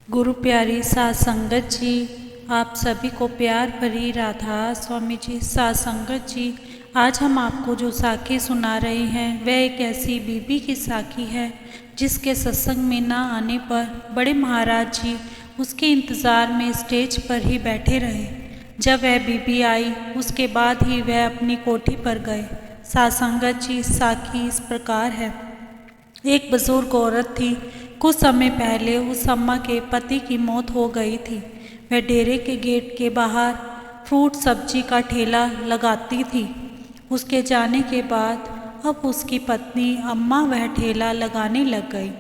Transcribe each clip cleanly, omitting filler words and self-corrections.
गुरु प्यारी सात संगत जी, आप सभी को प्यार भरी राधा स्वामी जी। सात संगत जी, आज हम आपको जो साखी सुना रहे हैं वह एक ऐसी बीबी की साखी है जिसके सत्संग में ना आने पर बड़े महाराज जी उसके इंतज़ार में स्टेज पर ही बैठे रहे। जब वह बीबी आई उसके बाद ही वह अपनी कोठी पर गए। सात संगत जी, साखी इस प्रकार है। एक बुजुर्ग औरत थी। कुछ समय पहले उस अम्मा के पति की मौत हो गई थी। वह डेरे के गेट के बाहर फ्रूट सब्जी का ठेला लगाती थी। उसके जाने के बाद अब उसकी पत्नी अम्मा वह ठेला लगाने लग गई।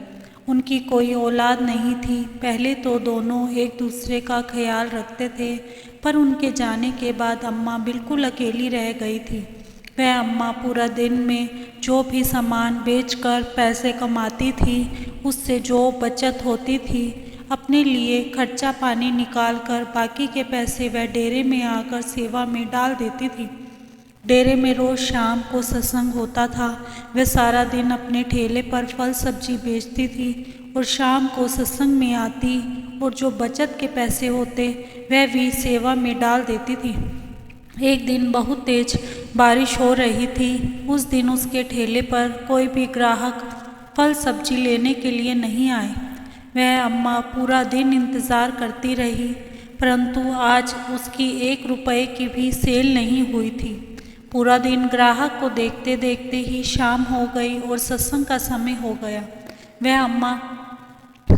उनकी कोई औलाद नहीं थी। पहले तो दोनों एक दूसरे का ख्याल रखते थे, पर उनके जाने के बाद अम्मा बिल्कुल अकेली रह गई थी। वह अम्मा पूरा दिन में जो भी सामान बेचकर पैसे कमाती थी, उससे जो बचत होती थी अपने लिए खर्चा पानी निकाल कर बाकी के पैसे वह डेरे में आकर सेवा में डाल देती थी। डेरे में रोज़ शाम को सत्संग होता था। वह सारा दिन अपने ठेले पर फल सब्जी बेचती थी और शाम को सत्संग में आती और जो बचत के पैसे होते वह भी सेवा में डाल देती थी। एक दिन बहुत तेज बारिश हो रही थी। उस दिन उसके ठेले पर कोई भी ग्राहक फल सब्जी लेने के लिए नहीं आए। वह अम्मा पूरा दिन इंतज़ार करती रही, परंतु आज उसकी 1 रुपये की भी सेल नहीं हुई थी। पूरा दिन ग्राहक को देखते देखते ही शाम हो गई और सत्संग का समय हो गया। वह अम्मा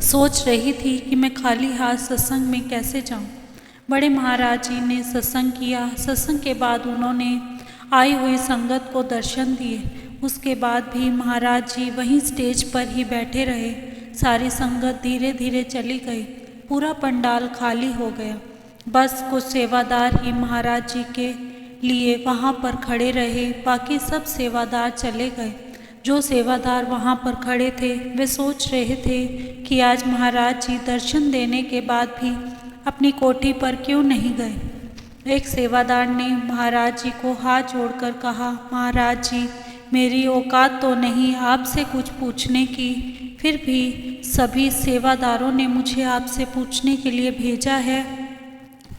सोच रही थी कि मैं खाली हाथ सत्संग में कैसे जाऊं। बड़े महाराज जी ने सत्संग किया। सत्संग के बाद उन्होंने आई हुई संगत को दर्शन दिए। उसके बाद भी महाराज जी वहीं स्टेज पर ही बैठे रहे। सारी संगत धीरे धीरे चली गई। पूरा पंडाल खाली हो गया। बस कुछ सेवादार ही महाराज जी के लिए वहाँ पर खड़े रहे। बाकी सब सेवादार चले गए। जो सेवादार वहाँ पर खड़े थे वे सोच रहे थे कि आज महाराज जी दर्शन देने के बाद भी अपनी कोठी पर क्यों नहीं गए। एक सेवादार ने महाराज जी को हाथ जोड़कर कहा, महाराज जी, मेरी औकात तो नहीं आपसे कुछ पूछने की, फिर भी सभी सेवादारों ने मुझे आपसे पूछने के लिए भेजा है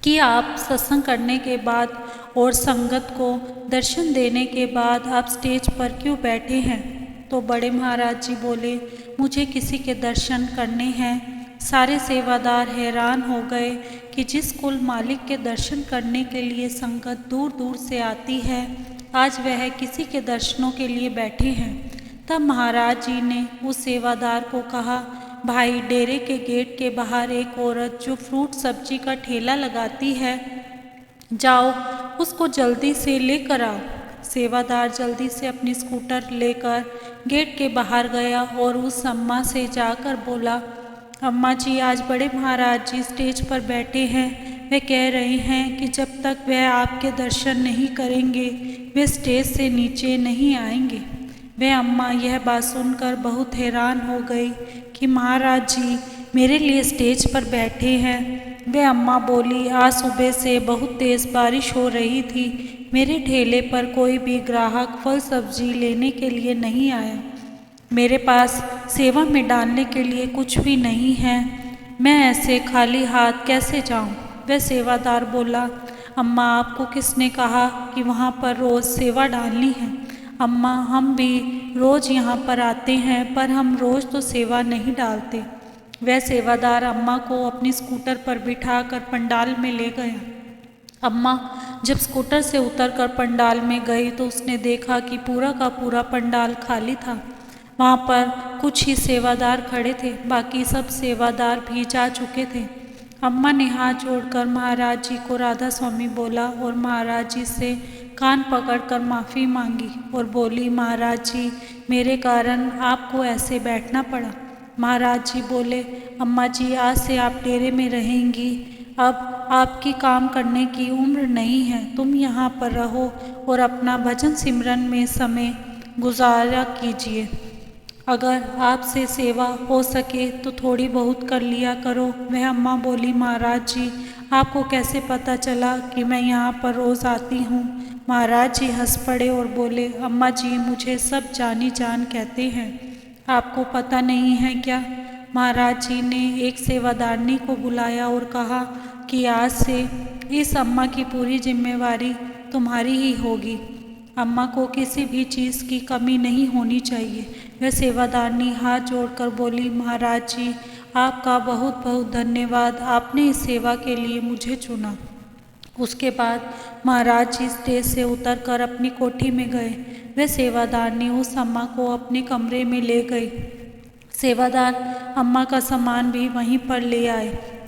कि आप सत्संग करने के बाद और संगत को दर्शन देने के बाद आप स्टेज पर क्यों बैठे हैं। तो बड़े महाराज जी बोले, मुझे किसी के दर्शन करने हैं। सारे सेवादार हैरान हो गए कि जिस कुल मालिक के दर्शन करने के लिए संगत दूर दूर से आती है, आज वह किसी के दर्शनों के लिए बैठे हैं। तब महाराज जी ने उस सेवादार को कहा, भाई, डेरे के गेट के बाहर एक औरत जो फ्रूट सब्जी का ठेला लगाती है, जाओ उसको जल्दी से लेकर आओ। सेवादार जल्दी से अपनी स्कूटर लेकर गेट के बाहर गया और उस अम्मा से जाकर बोला, अम्मा जी, आज बड़े महाराज जी स्टेज पर बैठे हैं। वे कह रहे हैं कि जब तक वह आपके दर्शन नहीं करेंगे वे स्टेज से नीचे नहीं आएंगे। वह अम्मा यह बात सुनकर बहुत हैरान हो गई कि महाराज जी मेरे लिए स्टेज पर बैठे हैं। वह अम्मा बोली, आज सुबह से बहुत तेज़ बारिश हो रही थी। मेरे ठेले पर कोई भी ग्राहक फल सब्जी लेने के लिए नहीं आया। मेरे पास सेवा में डालने के लिए कुछ भी नहीं है। मैं ऐसे खाली हाथ कैसे जाऊं? वह सेवादार बोला, अम्मा, आपको किसने कहा कि वहाँ पर रोज़ सेवा डालनी है? अम्मा, हम भी रोज़ यहाँ पर आते हैं, पर हम रोज़ तो सेवा नहीं डालते। वह सेवादार अम्मा को अपनी स्कूटर पर बिठाकर पंडाल में ले गया। अम्मा जब स्कूटर से उतरकर पंडाल में गई तो उसने देखा कि पूरा का पूरा पंडाल खाली था। वहाँ पर कुछ ही सेवादार खड़े थे, बाकी सब सेवादार भी जा चुके थे। अम्मा ने हाथ जोड़कर महाराज जी को राधा स्वामी बोला और महाराज जी से कान पकड़कर माफ़ी मांगी और बोली, महाराज जी, मेरे कारण आपको ऐसे बैठना पड़ा। महाराज जी बोले, अम्मा जी, आज से आप डेरे में रहेंगी। अब आपकी काम करने की उम्र नहीं है। तुम यहाँ पर रहो और अपना भजन सिमरन में समय गुजारा कीजिए। अगर आपसे सेवा हो सके तो थोड़ी बहुत कर लिया करो। वह अम्मा बोली, महाराज जी, आपको कैसे पता चला कि मैं यहाँ पर रोज़ आती हूँ? महाराज जी हंस पड़े और बोले, अम्मा जी, मुझे सब जानी जान कहते हैं। आपको पता नहीं है क्या? महाराज जी ने एक सेवादारनी को बुलाया और कहा कि आज से इस अम्मा की पूरी जिम्मेवारी तुम्हारी ही होगी। अम्मा को किसी भी चीज़ की कमी नहीं होनी चाहिए। वह सेवादारनी हाथ जोड़कर बोली, महाराज जी आपका बहुत बहुत धन्यवाद, आपने इस सेवा के लिए मुझे चुना। उसके बाद महाराज जी स्टेज से उतरकर अपनी कोठी में गए। वह सेवादारनी उस अम्मा को अपने कमरे में ले गई। सेवादार अम्मा का सामान भी वहीं पर ले आए।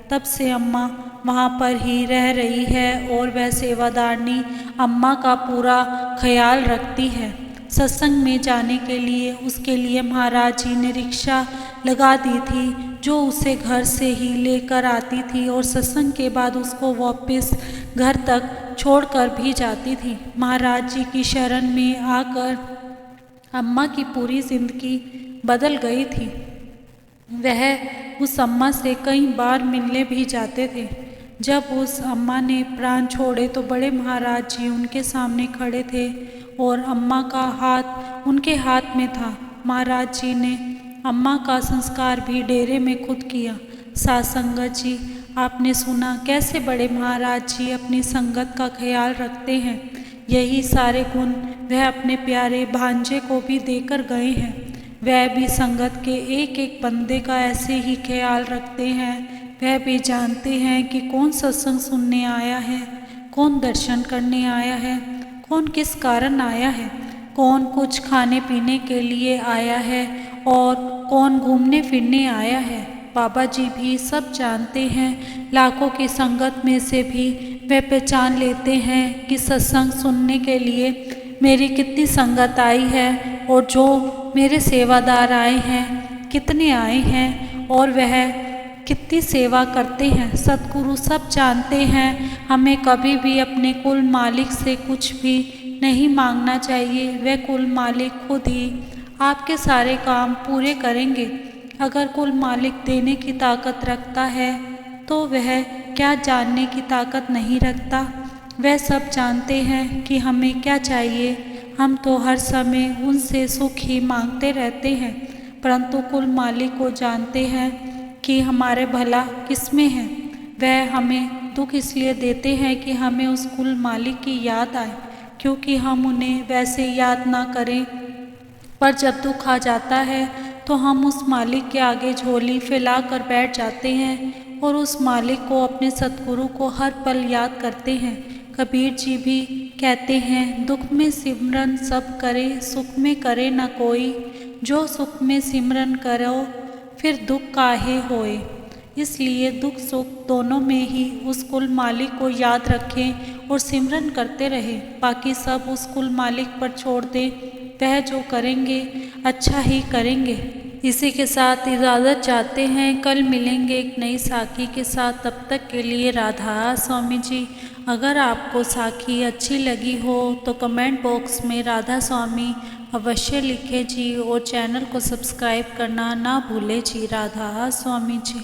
तब से अम्मा वहाँ पर ही रह रही है और वह सेवादारनी अम्मा का पूरा ख्याल रखती है। सत्संग में जाने के लिए उसके लिए महाराज जी ने रिक्शा लगा दी थी, जो उसे घर से ही लेकर आती थी और सत्संग के बाद उसको वापस घर तक छोड़कर भी जाती थी। महाराज जी की शरण में आकर अम्मा की पूरी जिंदगी बदल गई थी। वह उस अम्मा से कई बार मिलने भी जाते थे। जब उस अम्मा ने प्राण छोड़े तो बड़े महाराज जी उनके सामने खड़े थे और अम्मा का हाथ उनके हाथ में था। महाराज जी ने अम्मा का संस्कार भी डेरे में खुद किया। साथ संगत जी, आपने सुना कैसे बड़े महाराज जी अपनी संगत का ख्याल रखते हैं। यही सारे गुण वह अपने प्यारे भांजे को भी देकर गए हैं। वह भी संगत के एक एक बंदे का ऐसे ही ख्याल रखते हैं। वह भी जानते हैं कि कौन सत्संग सुनने आया है, कौन दर्शन करने आया है, कौन किस कारण आया है, कौन कुछ खाने पीने के लिए आया है और कौन घूमने फिरने आया है। बाबा जी भी सब जानते हैं। लाखों की संगत में से भी वे पहचान लेते हैं कि सत्संग सुनने के लिए मेरी कितनी संगत आई है और जो मेरे सेवादार आए हैं कितने आए हैं और वह कितनी सेवा करते हैं। सतगुरु सब जानते हैं। हमें कभी भी अपने कुल मालिक से कुछ भी नहीं मांगना चाहिए। वह कुल मालिक खुद ही आपके सारे काम पूरे करेंगे। अगर कुल मालिक देने की ताकत रखता है तो वह क्या जानने की ताकत नहीं रखता। वह सब जानते हैं कि हमें क्या चाहिए। हम तो हर समय उनसे सुख ही मांगते रहते हैं, परंतु कुल मालिक को जानते हैं कि हमारे भला किसमें है। वह हमें दुख इसलिए देते हैं कि हमें उस कुल मालिक की याद आए, क्योंकि हम उन्हें वैसे याद ना करें, पर जब दुख आ जाता है तो हम उस मालिक के आगे झोली फैला कर बैठ जाते हैं और उस मालिक को, अपने सतगुरु को हर पल याद करते हैं। कबीर जी भी कहते हैं, दुख में सिमरन सब करे, सुख में करे न कोई। जो सुख में सिमरन करो फिर दुख काहे होए। इसलिए दुख सुख दोनों में ही उस कुल मालिक को याद रखें और सिमरन करते रहें। बाकी सब उस कुल मालिक पर छोड़ दें। वह जो करेंगे अच्छा ही करेंगे। इसी के साथ इजाज़त चाहते हैं। कल मिलेंगे एक नई साखी के साथ। तब तक के लिए राधा स्वामी जी। अगर आपको साखी अच्छी लगी हो तो कमेंट बॉक्स में राधा स्वामी अवश्य लिखें जी और चैनल को सब्सक्राइब करना ना भूलें जी। राधा स्वामी जी।